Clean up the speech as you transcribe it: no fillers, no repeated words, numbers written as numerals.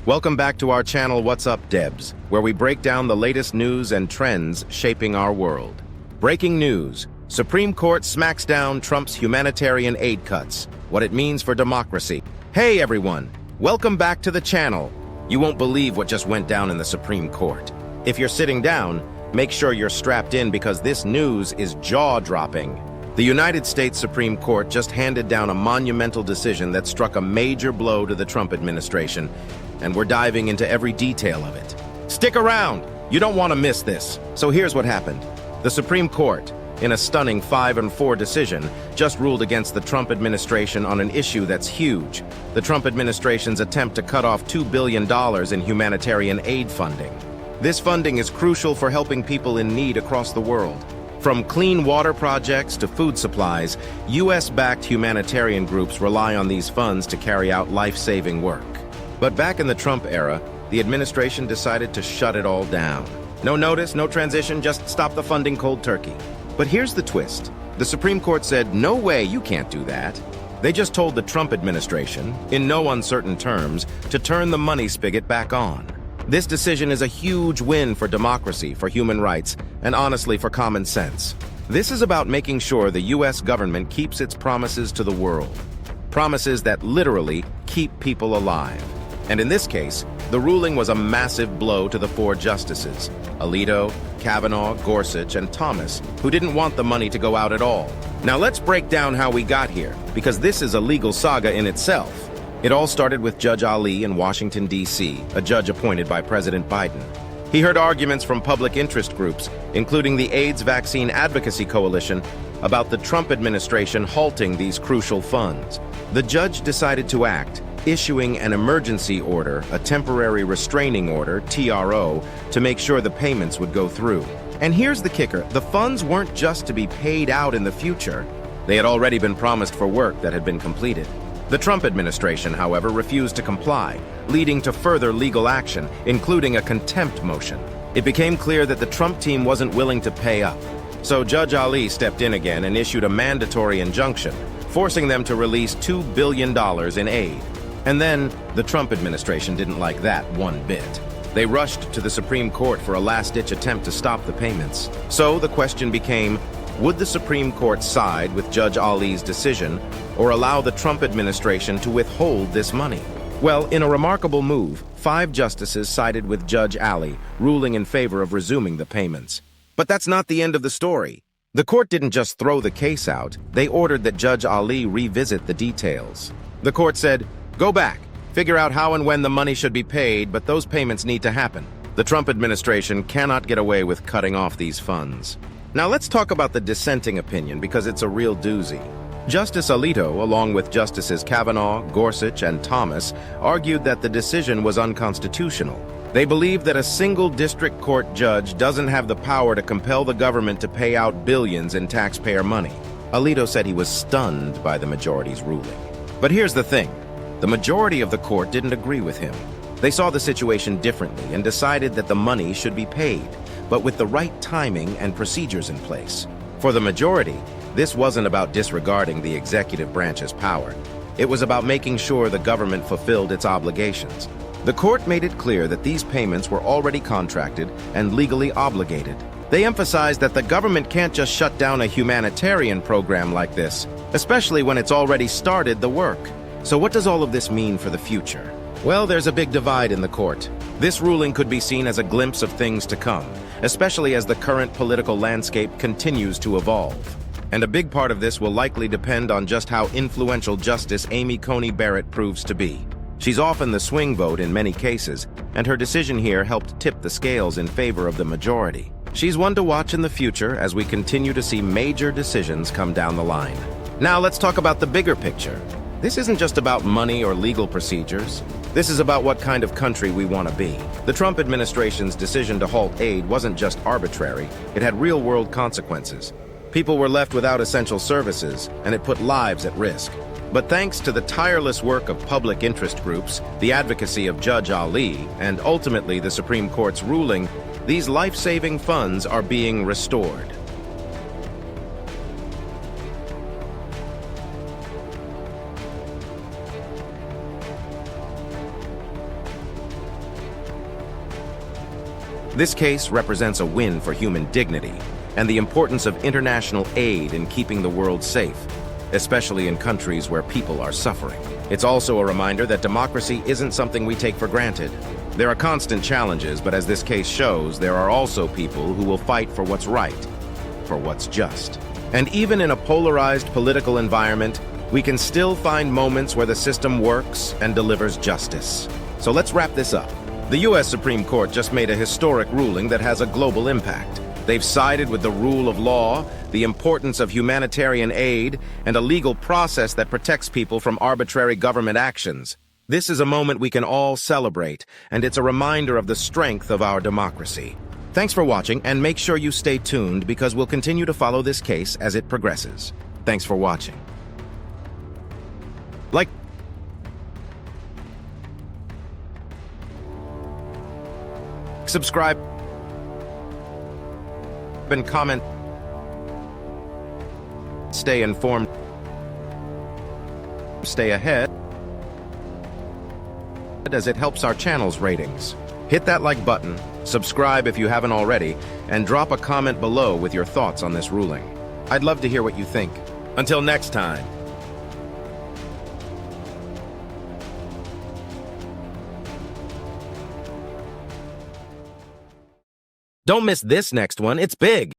Welcome back to our channel WhatsUpDebz, where we break down the latest news and trends shaping our world. Breaking news: Supreme Court smacks down Trump's humanitarian aid cuts, what it means for democracy. Hey everyone, welcome back to the channel. You won't believe what just went down in the Supreme Court. If you're sitting down, make sure you're strapped in because this news is jaw-dropping. The United States Supreme Court just handed down a monumental decision that struck a major blow to the Trump administration, and we're diving into every detail of it. Stick around! You don't want to miss this. So here's what happened. The Supreme Court, in a stunning 5-4 decision, just ruled against the Trump administration on an issue that's huge: the Trump administration's attempt to cut off $2 billion in humanitarian aid funding. This funding is crucial for helping people in need across the world. From clean water projects to food supplies, U.S.-backed humanitarian groups rely on these funds to carry out life-saving work. But back in the Trump era, the administration decided to shut it all down. No notice, no transition, just stop the funding cold turkey. But here's the twist. The Supreme Court said, no way, you can't do that. They just told the Trump administration, in no uncertain terms, to turn the money spigot back on. This decision is a huge win for democracy, for human rights, and honestly for common sense. This is about making sure the U.S. government keeps its promises to the world. Promises that literally keep people alive. And in this case, the ruling was a massive blow to the four justices: Alito, Kavanaugh, Gorsuch, and Thomas, who didn't want the money to go out at all. Now let's break down how we got here, because this is a legal saga in itself. It all started with Judge Ali in Washington, D.C., a judge appointed by President Biden. He heard arguments from public interest groups, including the AIDS Vaccine Advocacy Coalition, about the Trump administration halting these crucial funds. The judge decided to act, issuing an emergency order, a temporary restraining order, TRO, to make sure the payments would go through. And here's the kicker: the funds weren't just to be paid out in the future. They had already been promised for work that had been completed. The Trump administration, however, refused to comply, leading to further legal action, including a contempt motion. It became clear that the Trump team wasn't willing to pay up. So Judge Ali stepped in again and issued a mandatory injunction, forcing them to release $2 billion in aid. And then, the Trump administration didn't like that one bit. They rushed to the Supreme Court for a last-ditch attempt to stop the payments. So the question became, would the Supreme Court side with Judge Ali's decision or allow the Trump administration to withhold this money? Well, in a remarkable move, 5 justices sided with Judge Ali, ruling in favor of resuming the payments. But that's not the end of the story. The court didn't just throw the case out, they ordered that Judge Ali revisit the details. The court said, go back, figure out how and when the money should be paid, but those payments need to happen. The Trump administration cannot get away with cutting off these funds. Now let's talk about the dissenting opinion, because it's a real doozy. Justice Alito, along with Justices Kavanaugh, Gorsuch, and Thomas, argued that the decision was unconstitutional. They believed that a single district court judge doesn't have the power to compel the government to pay out billions in taxpayer money. Alito said he was stunned by the majority's ruling. But here's the thing. The majority of the court didn't agree with him. They saw the situation differently and decided that the money should be paid, but with the right timing and procedures in place. For the majority, this wasn't about disregarding the executive branch's power. It was about making sure the government fulfilled its obligations. The court made it clear that these payments were already contracted and legally obligated. They emphasized that the government can't just shut down a humanitarian program like this, especially when it's already started the work. So what does all of this mean for the future? Well, there's a big divide in the court. This ruling could be seen as a glimpse of things to come, especially as the current political landscape continues to evolve. And a big part of this will likely depend on just how influential Justice Amy Coney Barrett proves to be. She's often the swing vote in many cases, and her decision here helped tip the scales in favor of the majority. She's one to watch in the future as we continue to see major decisions come down the line. Now let's talk about the bigger picture. This isn't just about money or legal procedures. This is about what kind of country we want to be. The Trump administration's decision to halt aid wasn't just arbitrary, it had real-world consequences. People were left without essential services, and it put lives at risk. But thanks to the tireless work of public interest groups, the advocacy of Judge Ali, and ultimately the Supreme Court's ruling, these life-saving funds are being restored. This case represents a win for human dignity and the importance of international aid in keeping the world safe, especially in countries where people are suffering. It's also a reminder that democracy isn't something we take for granted. There are constant challenges, but as this case shows, there are also people who will fight for what's right, for what's just. And even in a polarized political environment, we can still find moments where the system works and delivers justice. So let's wrap this up. The U.S. Supreme Court just made a historic ruling that has a global impact. They've sided with the rule of law, the importance of humanitarian aid, and a legal process that protects people from arbitrary government actions. This is a moment we can all celebrate, and it's a reminder of the strength of our democracy. Thanks for watching, and make sure you stay tuned because we'll continue to follow this case as it progresses. Thanks for watching. Like, subscribe, and comment. Stay informed. Stay ahead, as it helps our channel's ratings. Hit that like button, subscribe if you haven't already, and drop a comment below with your thoughts on this ruling. I'd love to hear what you think. Until next time. Don't miss this next one, it's big!